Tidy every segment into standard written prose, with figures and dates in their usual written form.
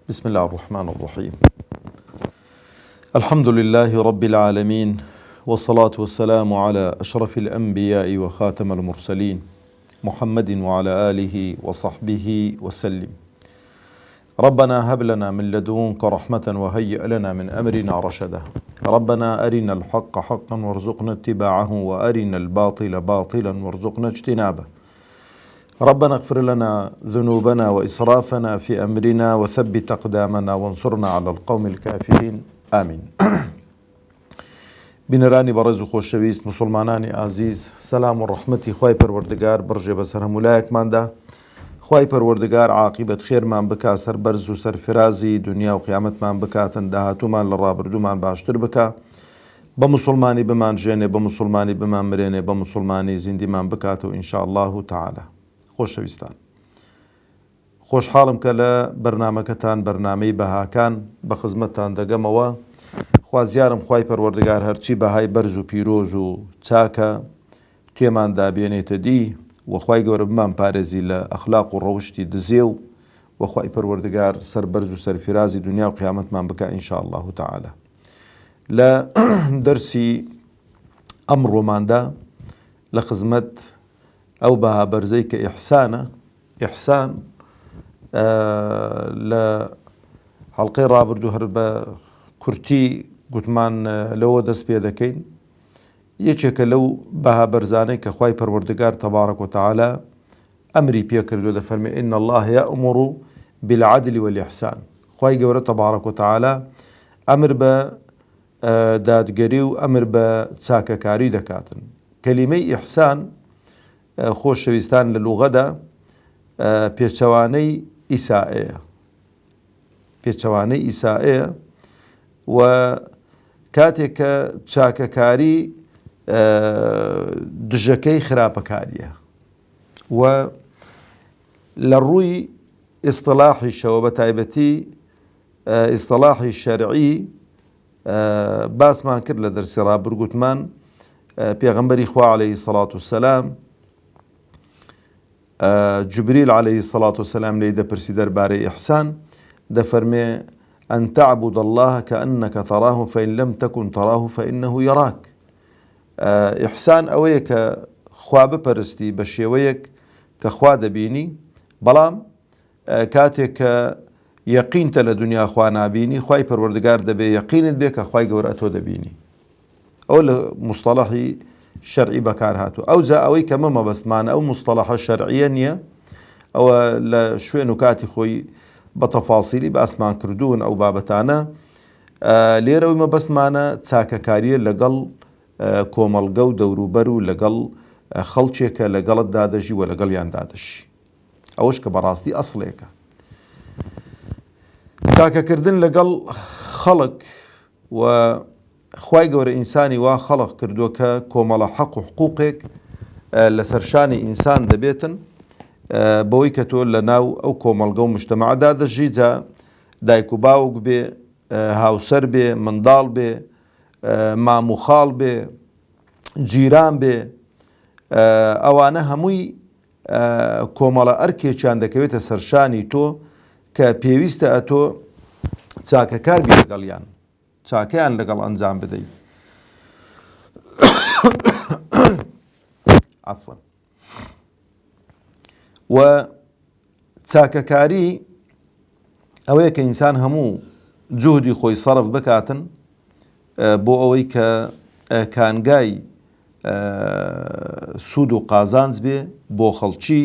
بسم الله الرحمن الرحيم. الحمد لله رب العالمين، والصلاة والسلام على أشرف الأنبياء وخاتم المرسلين محمد وعلى آله وصحبه وسلم. ربنا هب لنا من لدنك رحمة وهيئ لنا من أمرنا رشدا. ربنا أرنا الحق حقا وارزقنا اتباعه، وأرنا الباطل باطلا وارزقنا اجتنابه. ربنا اغفر لنا ذنوبنا وإسرافنا في أمرنا وثبت أقدامنا وانصرنا على القوم الكافرين آمين. بنراني برز خوشويست مسلماناني عزيز، سلام ورحمتي خواهي پروردگار برجه بسر همولايك مانده. خواهي پروردگار عاقبت خير من بكا، سر برز و سر فرازي دنيا و قيامت من بكا، تندهاتو من لرابردو من باشتر بكا، بمسلماني بمان جيني، بمسلماني بمان مريني، بمسلماني زندي من بكاتو إن شاء الله تعالى. خۆشەویستان، خۆشحاڵم کە لە بەرنامەکەتان بەرنامەی بەهاکان بە خزمەتتان دەگەمەوە. خوازیارم خوای پەروەردگار هەرچی بەهای بەرز و پیرۆز و چاکە توێمان دابێنێتە دی، وەخوای گەورە بمان پارێزی لە ئەخلاق و ڕەوشتی دزێ و وەخوای پەروەردگار سەر بەرز و سەرفرازی دنیا و قیامەتمان بکە ئین شاء الله تعالى. لە دەرسی ئەمڕۆماندا لە خزمەت ئەو بەها بەرزەی کە ئیحسان لە حەڵقەی ڕابردوو هەر بە کورتی گوتمان لەوە دەست پێ دەکەین. یەکێکە لەو بەها بەرزانەی کە خوای پەروەردگار تەبارەک و تەعالە ئەمری پێ کردو، دەفەرمێ ئین الله یەأمر بالعدل والإحسان. خوای گەورە تەبارەک و تەعالە ئەمر بە دادگەری و ئەمر بە چاکەکاری دەکاتن. کەلیمەی ئیحسان خۆشەویستان لە لوغەدا پێچەوانەی ئیسائەیە و کاتێک کە چاکەکاری دژەکەی خراپەکاریە و لە ڕووی ئیستلاحیشەوە بە تایبەتی ئیستلاحی شەرعی باسمان کرد لە دەرسی ڕابردووتمان پێغەمبەری خوا عەلەیهی السەڵات وەسسەلام جبريل عليه الصلاة والسلام ليدا برسي درباري إحسان دفرمي أن تعبد الله كأنك تراه فإن لم تكن تراه فإنه يراك. إحسان أويك خواب برستي بشيويك كخواد بيني بلام كاتك يقين تلا دنيا خوانا بيني خواي پروردگار دبي يقين بك خواي قورأتو دبيني. أول مصطلحي شرعي بكار هاتو أو زا أوي كمما بس معنا أو مصطلحة شرعية نية أو لشوي نكاتي خوي بتفاصيلي بأسمان كردون أو بابتانا ليروي ما بس معنا تساكا كارية لقل كومالقو دوروبرو لقل خلشيك لقل الدادجي ولقل يان دادجي أوش كبراستي أصليك تساكا كردن لقل خلق و خوای گەورە ئینسانی وا خەڵق کردووە کە کۆمەڵە حەق و حقوقێک لەسەر شانی ئینسان دەبێتن بەوەی کە تۆ لە ناو ئەو کۆمەڵگە و مجتەمەعەدا دەژی، جا دایک و باوک بێ، هاوسەر بێ، منداڵ بێ، مام و خاڵ بێ، جیران بێ، ئەوانە هەمووی کۆمەڵە ئەرکێکیان دەکەوێتە سەر شانی تۆ کە پێویستە ئەتۆ چاکەکار بی لەگەڵیان، چاکەیان لەگەڵ ئەنجام بدەیت. عفوا. و چاکەکاری ئەوەیە کە ئینسان هەموو جوهدی خۆی سەرف بکاتن بۆ ئەوەی کە کانگای سوود و قازانج بێ بۆ خەڵکی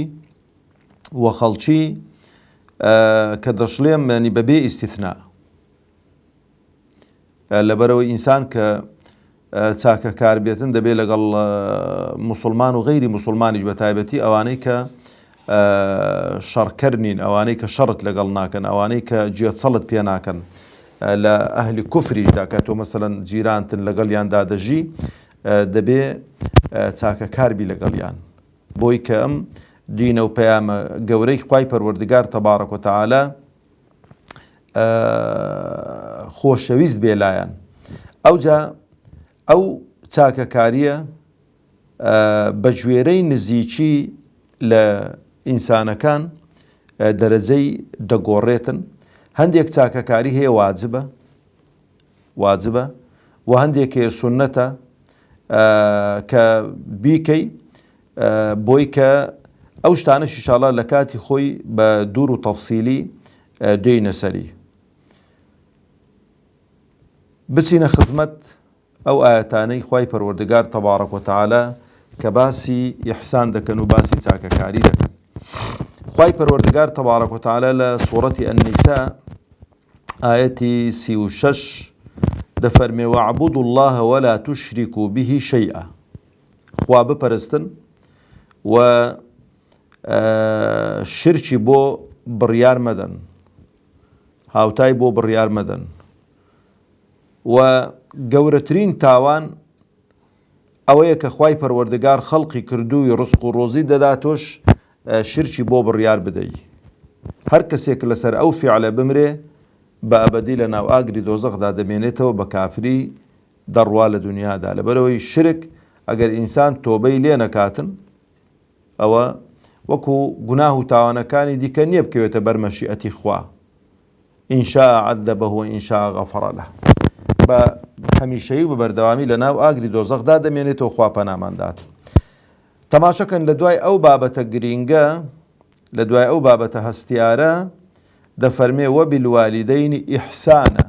و خەڵکی کە دەشڵێم ینی بەبێ ئیستیثنا. لەبەرەوەی ئینسان کە چاکەکار بێتن دەبێت لەگەڵ مسلمان و غەیری مسلمانیش بە تایبەتی ئەوانەی کە شەڕکەرنین، ئەوانەی کە شەڕت لەگەڵ ناکەن، ئەوانەی کە گوێچەڵت پێ ناکەن لە ئەهلی کوفریشدا کە تۆ مەسەلەن جیرانتن لەگەڵیاندا دەژی، دەبێ چاکەکاربی لەگەڵیان، بۆی کە ئەم دینە و پەیامە گەورەی خوای پەروەردگار تەبارەک و تەعالە خۆشەویست بێ لایەن. ئەوجا ئەو چاکەکاریە بە ژوێرەی نزیکی لە ئینسانەکان دەرەجەی دەگۆڕێتن، هەندێک چاکەکاری هەیە واجبە و هەندێک هەیە سونەتە کە بیکەی بۆی کە ئەو شتانەش ئینشاڵڵا لە کاتی خۆی بە دوور و تەفسیلی دێینە سەری. بچینە خزمەت ئەو ئاەتانەی خوای پەروەردگار تەبارەک وتەعالە کە باسی ئیحسان دەکەن و باسی چاکەکاری دەکەن. خوای پەروەردگار تەبارەک وتەعالە لە سوورەتی ئەننیسا ئاەتی 36 دەفەرمێ وەعبودوا الله ولا تشركوا به شيئا. خوا بپەرستن و شرکی بۆ بڕیار مەدەن، هاوتای بۆ بڕیار مەدەن و گەورەترین تاوان ئەوەیە کە خوای پەروەردگار خەڵقی کردووی ڕزق و ڕۆزی دەداتۆش شرکی بۆ بڕیار بدەی. هەر کەسێک لەسەر ئەو فیعلە بمرێ بە ئەبەدی لە ناو ئاگری دۆزەخدا دەمێنێتەوە بە کافری دەڕوا لە دنیادا. لەبەرەوەی شرک ئەگەر ئینسان تۆبەی لێ نەکاتن ئەوە وەکو گوناه و تاوانەکانی دیکە نییە بکەوێتە بەر مەشیئەتی خوا. ئینشاء عەذەبەه وئینشاء غەفەرە لەه. بە هەمیشەیی و بە بەردەوامی لە ناو ئاگری دۆزەخدا دەمێنێتەوە، خوا پەنامانداتن. تەماشەکەن لە دوای ئەو بابەتە گرینگە، لە دوای ئەو بابەتە هەستیارە دەفەرمێ وەبیلوالیدەینی ئیحسانە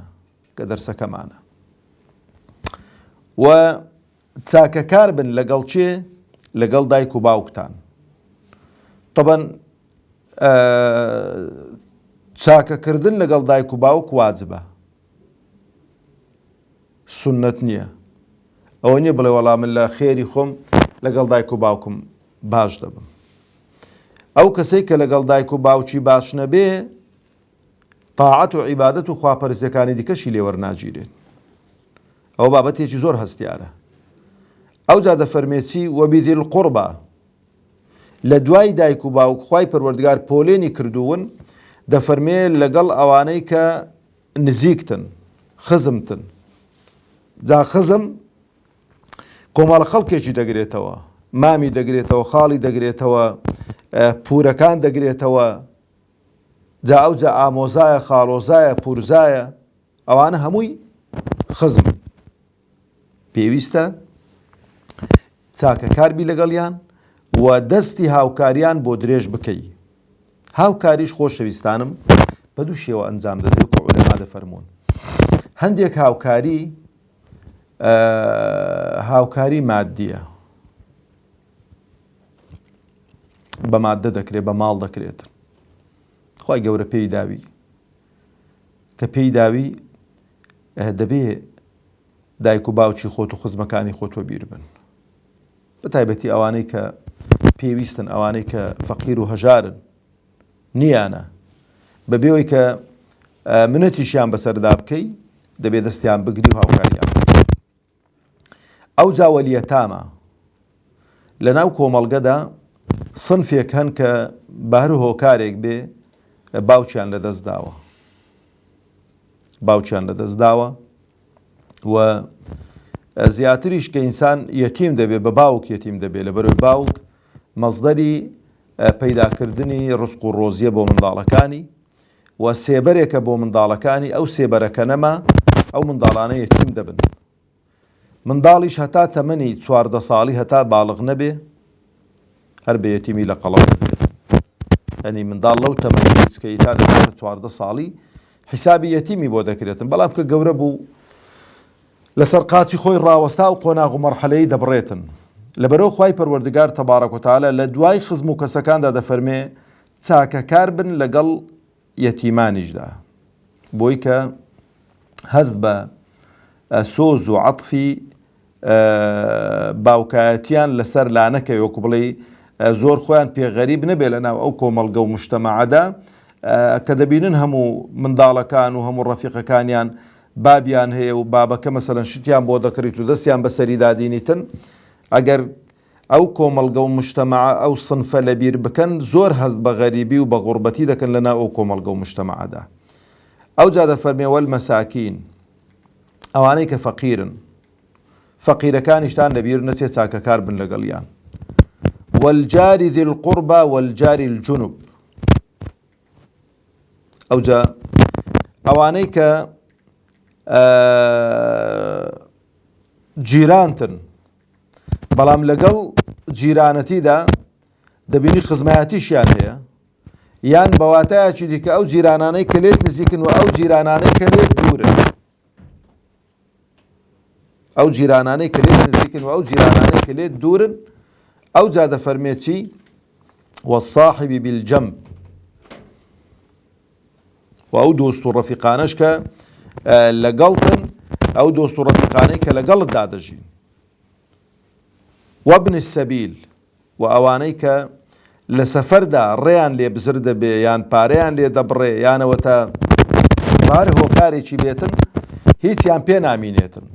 کە دەرسەکەمانە و چاکەکار بن لەگەڵ چێ؟ لەگەڵ دایک و باوکتان. طبعاً چاکەکردن لەگەڵ دایک و باوک واجبە، سنت نییە. ئەوە نییە بڵێ وەڵام من لە خێری خۆم لەگەڵ دایک و باوکم باش دەبم. ئەو کەسەی کە لەگەڵ دایک و باوکی باش نەبێ تاعەت و عیبادەت و خواپەرستیەکانی دیکەشی لێوەرناگیرێن. ئەو بابەتێکی زۆر هەستیارە. ئەو جا دەفەرمێتی وەبیذی القوربا، لە دوای دایک و باوک خوای پەروەردگار پۆلێنی کردوون دەفەرمێ لەگەڵ ئەوانەی کە نزیکتن، خزمتن. جا خزم کۆمەڵە خەڵکێکی دەگرێتەوە، مامی دەگرێتەوە، خاڵی دەگرێتەوە، پورەکان دەگرێتەوە، جا ئەو جا ئامۆزایە، خاڵۆزایە، پورزایە، ئەوانە هەمووی خزم. پێویستە چاکەکاربی لەگەڵیان و دەستی هاوکاریان بۆ درێژ بکەی. هاوکاریش خۆشەویستانم بە دوو شێوە ئەنجام دەدرێت کە عولەما دەفەرمون. هەندێک هاوکاری مادیە، بە مادە دەکرێت، بە ماڵ دەکرێت. خی گەورە پێی داوی کە پێی داوی دەبێ دایک و باوکی خۆت و خزمەکانی خۆت وە بیر بن، بە تایبەتی ئەوانەی کە پێویستن، ئەوانەی کە فەقیر و هەژارن نیانە، بەبێەوەی کە منەتیشیان بەسەردا بکەی دەبێ دەستیان بگری و هاوکاریان. ئەو جا وەلیەتامە. لە ناو کۆمەڵگەدا سنفێک هەن کە بەهر هۆکارێک بێ باوکیان لەدەست داوە، باوکیان لەدەست داوە و زیاتریش کە ئینسان یەتیم دەبێت، بە باوک یەتیم دەبێت، لەبەرەوەی باوک مەزدەری پەیداکردنی ڕزق و ڕۆزیە بۆ منداڵەکانی و سێبەرێکە بۆ منداڵەکانی. ئەو سێبەرەکە نەما ئەو منداڵانە یەتیم دەبن. منداڵیش هەتا تەمەنی 14 ساڵی هەتا باڵغ نەبێ هەر بە یەتیمی لە قەڵەو دەبێت. ئەنی منداڵ لەو تەمەنی کەی تا دەبێت 14 ساڵی حیسابی یەتیمی بۆ دەکرێتن، بەڵام کە گەورە بوو لەسەر قاچی خۆی ڕاوەستا و قۆناغ و مەرحەلەیە دەبڕێتن. لەبەرەوە خوای پەروەردگار تەبارەک و تەعالە لە دوای خزم و کەسەکاندا دەفەرمێ چاکەکار بن لەگەڵ یەتیمانیشدا، بۆی کە هەست بە سۆز و عەتفی باوکایەتیان لەسەر لا نەکەوێ، وەکو بڵێ زۆر خۆیان پێغەریب نەبێ لە ناو ئەو کۆمەڵگە و مجتەمەعەدا کە دەبینن هەموو منداڵەکان و هەموو ڕەفیقەکانیان بابیان هەیە و بابەکە مەسەلەن شتیان بۆ دەکڕیت و دەستیان بەسەری دادینیتن. ئەگەر ئەو کۆمەڵگە و مجتەمەعە ئەو سنفە لەبیر بکەن زۆر هەست بە غەریبی و بە غوربەتی دەکەن لە ناو ئەو کۆمەڵگە و مجتەمەعەدا. ئەو جا دەفەرمێ وەلمەساکین، ئەوانەی کە فەقیرن، فەقیرەکانیشتان لەبیر نەچێت چاکەکار بن لەگەڵیان. والجاری ذی القوربا والجاری الجنوب. ئەو جا ئەوانەی کە جیرانتن بەڵام لەگەڵ جیرانەتیدا دەبینی خزمایەتیشیان هەیە، یان بەواتایەکی دیکە ئەو جیرانانەی کە لێت نزیکن و ئەو جیرانانەی کە لێت دوورن، ئەو جیرانانەی کە لێت نزیکن و ئەو جیرانانەی کە لێت دوورن، ئەو جا دەفەرمێ چی؟ وەالصاحب بالجەنب، و ئەو دۆست و ڕەفیقانەش کە لەگەڵتن، ئەو دۆست و ڕەفیقانەی کە لەگەڵتدا دەژین، وابن السەبیل، و ئەوانەی کە لە سەفەردا ڕێیان لێ بزر دەبێ یان پارەیان لێ دەبڕێ یانەوەتە پارە هۆکارێکی بێتن هیچیان پێ نامینێتن.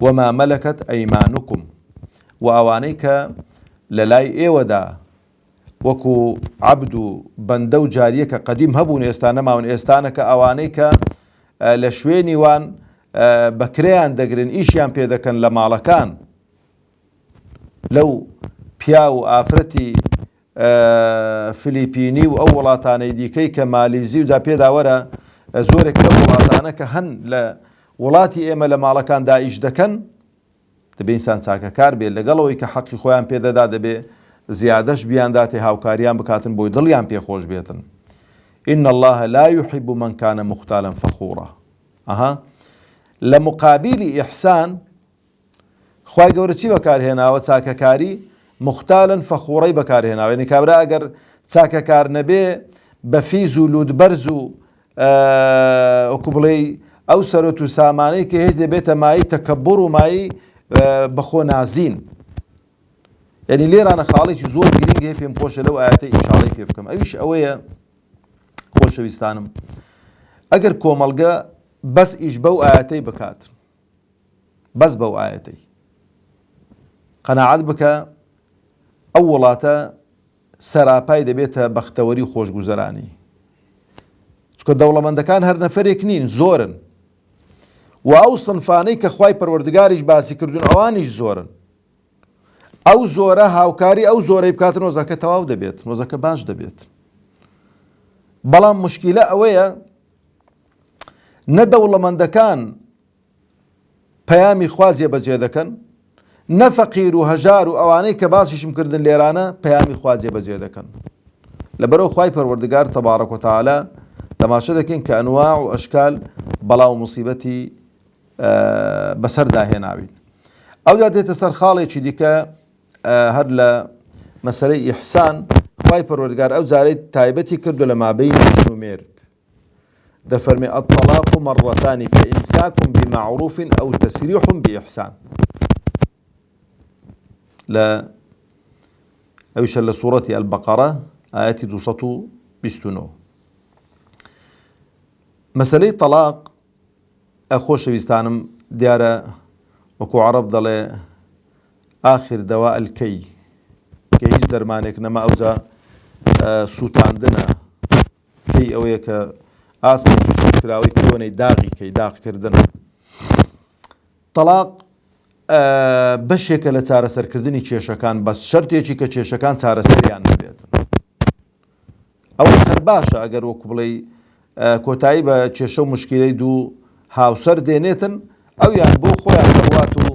وما مەلەکەت ئەیمانوکم، و ئەوانەی کە لە لای ئێوەدا وەکو عەبد و بەندە و جاریە کە قەدیم هەبوون ئێستا نەماون، ئێستانەکە ئەوانەی کە لە شوێنی وان بەکرێیان دەگرن ئیشیان پێ دەکەن لە ماڵەکان، لەو پیا و ئافرەتی فلیپینی و ئەو وڵاتانەی دیکەی کە مالیزی و دا پێداوەرە زۆرێک لە وڵاتانە کە هەن لە وڵاتی ئێمە لە ماڵەکاندا ئیش دەکەن، دەبێ ئینسان چاکەکار بێت لەگەڵەوەی کە حەقی خۆیان پێدەدا، دەبێ زیادەش بیانداتێ هاوکاریان بکاتن بۆی دڵیان پێخۆش بێتن. إن الله لا يحب من كان مختالا فخورا. لە مقابلی ئیحسان خوای گەورە چی بەکارهێناوە؟ چاکەکاری، مختالن فەخوڕەی بەکارهێناوە. یعنی کابرا ئەگەر چاکەکار نەبێ بە فیز و لودبەرز و وەکو بڵێ ئەو سەرۆت و سامانەی کە هێز دەبێتە مایی تەکەببوڕ و مایی بەخۆ نازین. یعنی لێرانە خاڵێکی زۆر گرنگ هەیە پێم خۆشە لەو ئاەتەی ئیشاڵەی پێ بکەم. ئەویش ئەوەیە خۆشەویستانم، ئەگەر کۆمەڵگە بەس ئیش بەو ئاەتەی بکات، بەس بەو ئاەتەی قەناعەت بکە، ئەو وڵاتە سەراپای دەبێتە بەختەوەری و خۆشگوزەرانی. چکە دەوڵەمەندەکان هەر نەفەرێک نین، زۆرن، و ئەو سنفانەی کە خوای پەروەردگاریش باسی کردوون ئەوانیش زۆرن. ئەو زۆرە هاوکاری ئەو زۆرەی بکاتن وەزەکە تەواو دەبێت، وەزەکە باش دەبێت. بەڵام مشکیلە ئەوەیە نە دەوڵەمەندەکان پەیامی خوا جێبەجێ دەکەن، نە فەقیر و هەژار و ئەوانەی کە باسیشم کردن لێرانە پەیامی خوا جێبەجێ دەکەن. لەبەرەوە خوای پەروەردگار تەبارەک و تەعالا تەماشە دەکەین کە ئەنواع و ئەشکال بەڵا و موسیبەتی بەسەردا هێناوین. ئەودا دێتە سەر خاڵێکی دیکە هەر لە مەسەلەی ئیحسان، خوای پەروەردگار ئەو جارەی تایبەتی کردو لە مابەینی ژن و مێرد. دەفەرمێ الطلاق مرتان فإمساك بمعروف أو تسريح بإحسان. لا أوش لسورة البقرة آيات 229. مسألة طلاق أخوش بيستانم ديارة وكو عرب ضل آخر دواء الكي كي هيج درمانك نما أوزا سوتان دنا كي أويك ئاستی کراوەی کۆنەی داغی کەی داغ کردن. تەلاق بەشێکە لە چارەسەرکردنی کێشەکان، بەس شەرتێکی کە کێشەکان چارەسەریان نەبێتن. ئەو هەر باشە ئەگەر وەکو بڵێ کۆتایی بە کێشە و مشکلەی دوو هاوسەر دێنێتن، ئەویان بۆ خۆیان دەڕوات و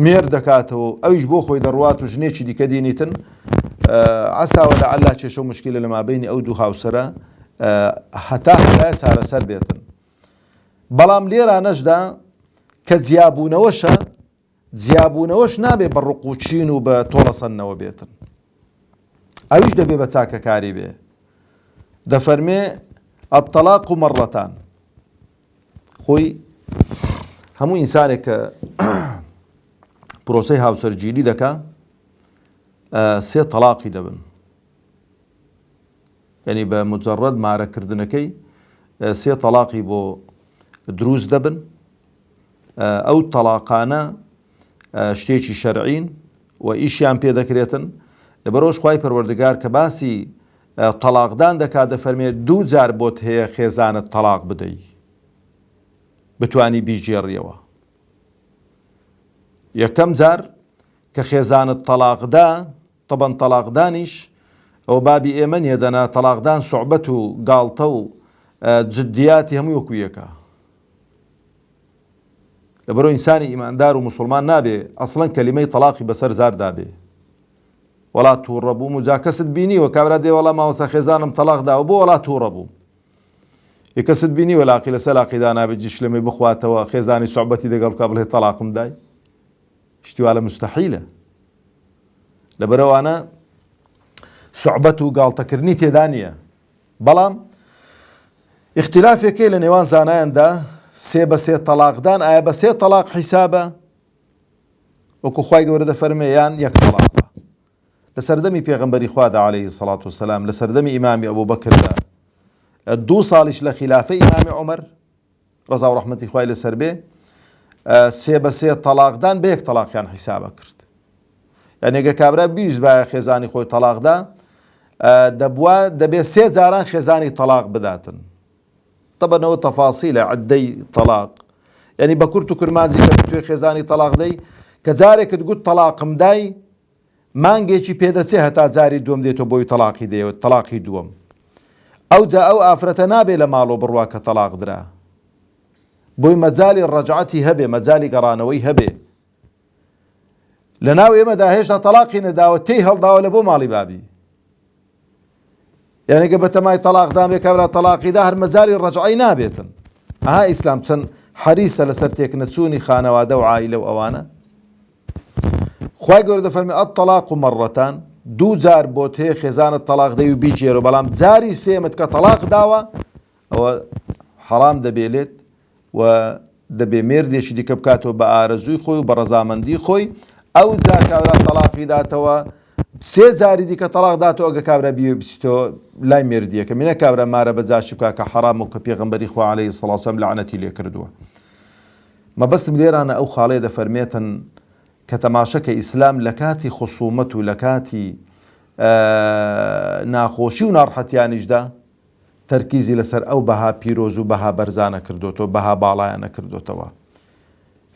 مێر دەکاتەوە، ئەویش بۆ خۆی دەڕوات و ژنێکی دیکە دێنیتن، عساوە لەعەلا کێشە و مشکلە لە مابەینی ئەو دوو هاوسەرە هەتا هەتایە چارەسەر بێتن. بەڵام لێرانەشدا کە جیابوونەوەشە، جیابوونەوەش نابێ بە ڕقوچین و بە تۆڵەسەندنەوە بێتن، ئەویش دەبێ بە چاکەکاری بێ. دەفەرمێ الطلاق مرتان. خۆی هەموو ئینسانێک کە پرۆسەی هاوسەرگیری دەکا سێ تەلاقی دەبن، یعنی بە مجەڕەد مارەکردنەکەی سێ تەلاقی بۆ دروست دەبن. ئەو تەلاقانە شتێکی شەرعین و ئیشیان پێ دەکرێتن. لەبەرەوەش خوای پەروەردگار کە باسی تەلاقدان دەکات دەفەرمێت دوو جار بۆت هەیە خێزانت تەلاق بدەی، بتوانی بیژێڕیەوە. یەکەم جار کە خێزانت تەلاقدا، طبعاً تەلاقدانیش ئەو بابی ئێمە نێدەنا تەلاقدان سوعبەت و گاڵتە و جدیاتی هەموو وەکو یەکە. لەبەرەوە ئینسانی ئیماندار و موسڵمان نابێ ئەسڵەن کەلیمەی تەلاقی بەسەر زاردا بێ. وڵا تووڕەبووم و جا کەست بینیوە کابرا دێ وەڵا ماوەستا خێزانم تەلاقداوە بۆ وڵا تووڕەبووم. کەست بینیوە لاقی لەسەر لاقیدا نابێت جشلەمەی بخواتەوە خێزانی سوعبەتی دەگەڵ کا بڵێ تەلاقم دای. شتیوالە مستەحیلە. لەبەرەوانە سوعبەت و گاڵتەکردنی تێدا نییە. بەڵام اختلافێکی لە نێوان زانایاندا سێ بە سێ تەلاقدان ئایا بە سێ تەلاق حیسابە وەکو خوای گەورە دەفەرمێ یان یەک تەلاقە. لە سەردەمی پێغەمبەری خوادا عەلەیهی سەڵات وسەلام لە سەردەمی ئیمامی ئەبوبەکردا 2 ساڵیش لە خلافەی ئیمامی عومەر ڕەزا و ڕەحمەتی خوای لەسەر بێ سێ بە سێ تەلاقدان بە یەک تەلاقیان حیسابە کرد. یعنی ئەگە کابرا بیست بایە خێزانی خۆی تەلاقدا دەبووە دەبێت 3 جاران خێزانی تەلاق بداتن. طبعاًەوە تەفاسیلە عەددەی تەلاق. یعنی بە کورت و کرمانجی کە توێ خێزانی تەلاق دەی کە جارێکت گوت تەلاقم دای مانگێکی پێدەچێ هەتا جاری دووەم دێتەوە بۆی تەلاقی دێوێت تەلاقی دووەم. ئەوجا ئەو ئافرەتە نابێ لە ماڵۆ بڕوا کە تەلاق درا. بۆی مەجالی ڕەجعەتی هەبێ مەجالی گەڕانەوەی هەبێ. لە ناو ئێمەدا هێشتا تەلاقی نەداوە تێی هەڵداوە لە بۆ ماڵی بابی. یعنی گە بە تەمای تەلاقدان بێ کابرا تەلاقیدا هەر مەجالی ڕەجعەی نابێتن. ئەها ئیسلام چەند حەریسە لەسەر تێکنەچوونی خانەوادە و عائیلە و ئەوانە. خوای گەورە دەفەرمێ ئەتەلاق مەڕەتان 2 جار بۆت هەیە خێزانت تەلاق دەی و بیجێرە بەڵام جاری سێمت کە تەلاق داوە ئەوە حەرام دەبێت و دەبێ مێردێکی دیکە بکاتەوە بە ئارەزووی خۆی و بە ڕەزامەندی خۆی. ئەو جار کابرا تەلاقی داتەوە 3 جاری دیکە تەلاق داتەوە ئەگە کابرا بیستەوە لای مێردیەکە مینە کابرا مارە بەجاشی بکە کە حەرام و کە پێغەمبەری خوا عەلەیهی سەڵات وسەلام لەعنەتی لێ کردووە. مەبەستم لێرانە ئەو خاڵەیە دەفەرمێتن کە تەماشەکە ئیسلام لە کاتی خصومەت و لە کاتی ناخۆشی و ناڕەحەتیانیشدا تەرکیزی لەسەر ئەو بەها پیرۆز و بەها بەرزانە کردوتەوە بەها باڵایانە کردوتەوە.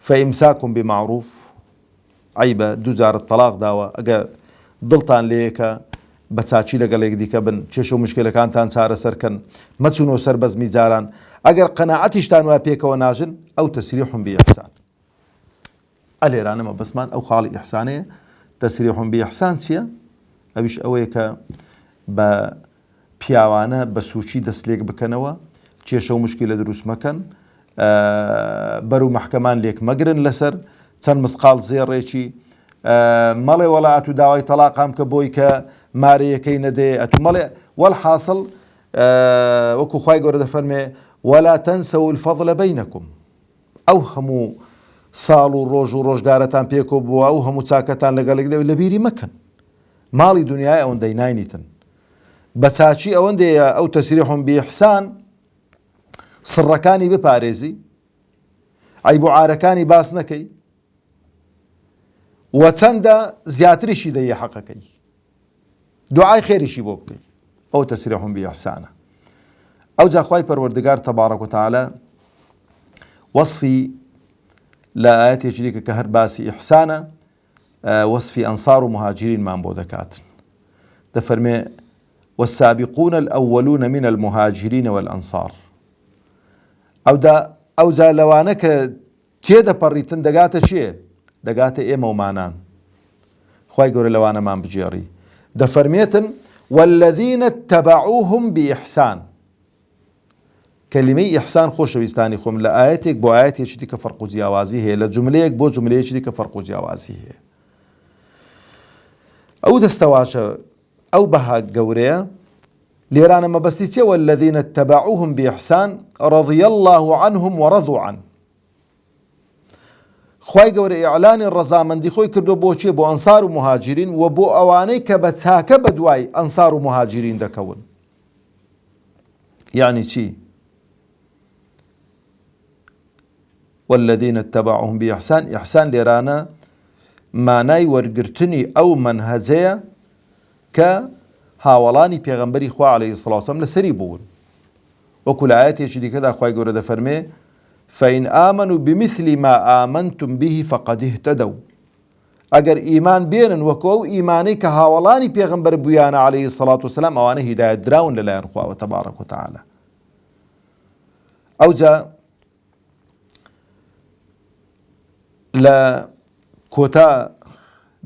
فەئیمساکم بمعروف عیبە 2 جارت تەلاق داوە ئەگە دڵتان لێیەکە بە چاچی لەگەڵ یەک دیکە بن کێشە و مشکلەکانتان چارەسەرکەن مەچونەوە سەر بەزمی جاران ئەگەر قەناعەتیشتان وایە پێکەوە ناژن ئەو تەسریحم بإحسان. ئەلێرانە مەبەستمان ئەو خاڵی ئیحسانەیە. تەسریحم بإحسان چییە؟ ئەویش ئەوەیە کە بە پیاوانە بە سوچی دەست لێک بکەنەوە کێشە و مشکلە دروست مەکەن بەرەو مەحکەمان لێک مەگرن لەسەر چەند مسقال زێڕێکی مەڵێ وەڵات و داوای تەلاقام کە بۆی کە مارەیەکەی نەدێ ئەتو مەڵێ وەڵحاصڵ وەکو خوای گەورە دەفەرمێ وەلا تەنسەو الفەضل بەینەکم. ئەو هەموو ساڵ و ڕۆژ و ڕۆژگارەتان پێکۆ بووە ئەو هەموو چاکەتان لەگەڵێک لە بیری مەکەن. ماڵی دنیای ئەوەندەی ناینیتن بە چاچی ئەوەندەیە ئەو تەسریحم بإحسان سڕەکانی بپارێزی عیب و عارەکانی باس نەکەی و چەندە زیاتریشی دەیە حەقەکەی دوعای خێریشی بۆ بکەی ئەو تەسریحم بإحسانە. ئەو جا خوای پەروەردگار تەبارەک و تەعالە وەصفی لە ئاەتێکی دیکە کە هەر باسی ئیحسانە وەصفی ئەنسار و مهاجرینمان بۆ دەکاتن. دەفەرمێ والسابقون الأولون من المهاجرين والأنصار. ئەو جا لەوانە کە تێدەپەڕیتن دەگاتە چییە؟ دەگاتە ئێمە ومانان. خوای گەورە لەوانەمان بجێڕی دەفەرمێتن والذين اتبعوهم بإحسان. کەلیمەی ئیحسان خۆشەویستانی خۆم لە ئاەتێک بۆ ئاەتێکی دیکە فەرق و جیاوازی هەیە لە جوملەیەک بۆ جوملەیەکی دیکە فەرق و جیاوازی هەیە. ئەو دەستەواشە ئەو بەها گەورەیە لێرانە مەبەستی چێ والذين اتبعوهم بإحسان رضي الله عنهم ورضوا عنه. خوای گەورە ئیعلانی ڕەزامەندی خۆی کردو بۆ چێ؟ بۆ ئەنسار و مهاجرین و بۆ ئەوانەی کە بە چاکە بە دوای ئەنسار و مهاجرین دەکەون. یعنی چی؟ والذين اتبعوهم بإحسان إحسان لێرانە مانای وەرگرتنی ئەو منهەجەیە کە هاوڵانی پێغەمبەری خوا عەلەیهی سەڵات وسەلام لەسەری بوون. وەکو لە ئاەتێکی دیکەدا خوای گەورە دەفەرمێ فإن آمنوا بمثل ما آمنتم به فقد اهتدوا. ئەگەر ئیمان بێنن وەکو ئەو ئیمانەی کە هاوڵانی پێغەمبەر بوویانە عەلەیهی سەڵات وسەلام ئەوانە هیدایەت دراون لەلایەن خواوە تەبارەک و تەعالە. ئەوجا لە کۆتا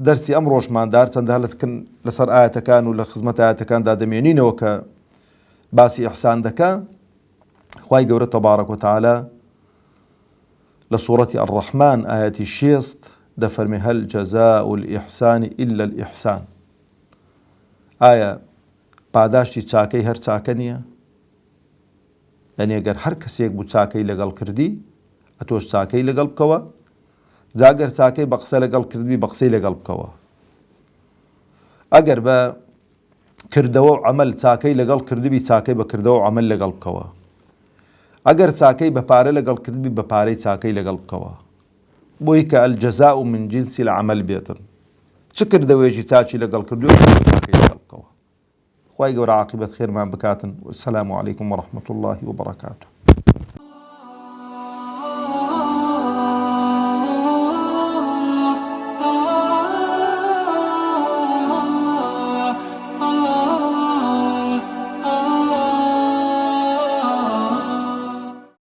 دەرسی ئەم ڕۆژماندار چەندە لەسەر ئاەتەکان و لە خزمەت ئاەتەکاندا دەمێنینەوە کە باسی ئیحسان دەکا. خوای گەورە تەبارەک و تەعالە لە سوورەتی ئەڕەحمان ئاەتی 6 دەفەرمێ هەل جەزاء الئیحسان ئیلا الئیحسان. ئایا پاداشتی چاکەی هەر چاکە نییە؟ یعنی ئەگەر هەر کەسێک بوو چاکەی لەگەڵ کردی ئەتۆش چاکەی لەگەڵ بکەوە، جاگەر چاکەی بە قسە لەگەڵ کردبی بە قسەی لەگەڵ بکەوە. ئەگەر بە کردەوە و عەمەل چاکەی لەگەڵ کردبی چاکەی بە کردەوە و عەمەل لەگەڵ بکەوە. ئەگەر چاکەی بە پارە لەگەڵ کردبی بە پارەی چاکەی لەگەڵ بکەوە. بۆی کە ئەلجەزاء من جینسی العەمەل بێتن. چ کردەوەیەکی چاکی لەگەڵ کردووە چاکەی لەگەڵ بکەوە. خوای گەورە عاقبەت خێرمان بکاتن. والسلام عەلەیکم وەڕەحمەتوڵڵاهی وبەڕەکاتوه.